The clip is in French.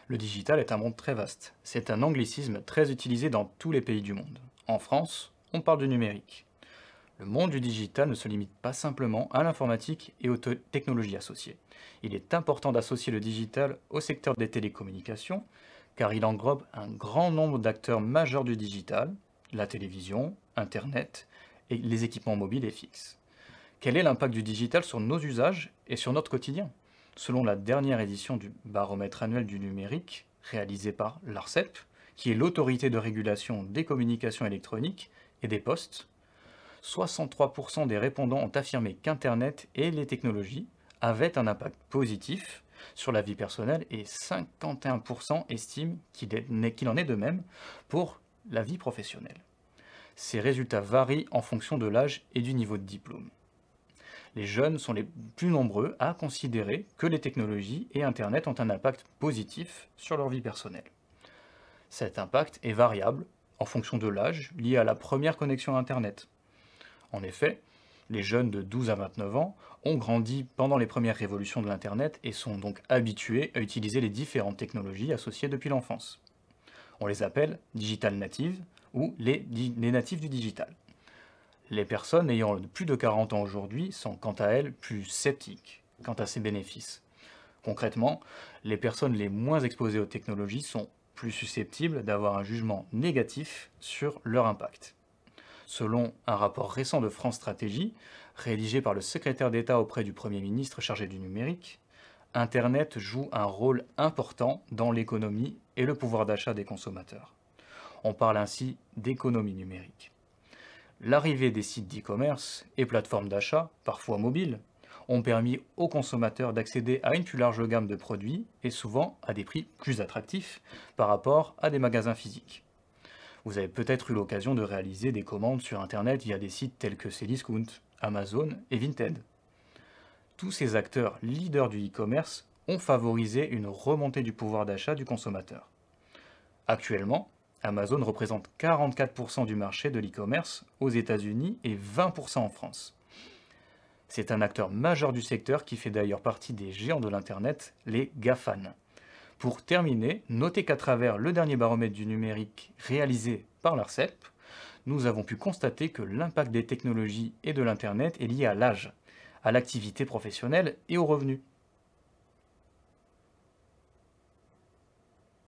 Le digital est un monde très vaste. C'est un anglicisme très utilisé dans tous les pays du monde. En France, on parle du numérique. Le monde du digital ne se limite pas simplement à l'informatique et aux technologies associées. Il est important d'associer le digital au secteur des télécommunications, car il englobe un grand nombre d'acteurs majeurs du digital, la télévision, Internet et les équipements mobiles et fixes. Quel est l'impact du digital sur nos usages et sur notre quotidien? Selon la dernière édition du baromètre annuel du numérique, réalisé par l'ARCEP, qui est l'autorité de régulation des communications électroniques et des postes, 63% des répondants ont affirmé qu'Internet et les technologies avaient un impact positif sur la vie personnelle et 51% estiment qu'il en est de même pour la vie professionnelle. Ces résultats varient en fonction de l'âge et du niveau de diplôme. Les jeunes sont les plus nombreux à considérer que les technologies et Internet ont un impact positif sur leur vie personnelle. Cet impact est variable en fonction de l'âge lié à la première connexion à Internet. En effet, les jeunes de 12 à 29 ans ont grandi pendant les premières révolutions de l'Internet et sont donc habitués à utiliser les différentes technologies associées depuis l'enfance. On les appelle digital natives ou les natifs du digital. Les personnes ayant plus de 40 ans aujourd'hui sont quant à elles plus sceptiques quant à ses bénéfices. Concrètement, les personnes les moins exposées aux technologies sont plus susceptibles d'avoir un jugement négatif sur leur impact. Selon un rapport récent de France Stratégie, rédigé par le secrétaire d'État auprès du Premier ministre chargé du numérique, Internet joue un rôle important dans l'économie et le pouvoir d'achat des consommateurs. On parle ainsi d'économie numérique. L'arrivée des sites d'e-commerce et plateformes d'achat, parfois mobiles, ont permis aux consommateurs d'accéder à une plus large gamme de produits et souvent à des prix plus attractifs par rapport à des magasins physiques. Vous avez peut-être eu l'occasion de réaliser des commandes sur Internet via des sites tels que Cdiscount, Amazon et Vinted. Tous ces acteurs leaders du e-commerce ont favorisé une remontée du pouvoir d'achat du consommateur. Actuellement, Amazon représente 44% du marché de l'e-commerce aux États-Unis et 20% en France. C'est un acteur majeur du secteur qui fait d'ailleurs partie des géants de l'Internet, les GAFAN. Pour terminer, notez qu'à travers le dernier baromètre du numérique réalisé par l'ARCEP, nous avons pu constater que l'impact des technologies et de l'Internet est lié à l'âge, à l'activité professionnelle et aux revenus.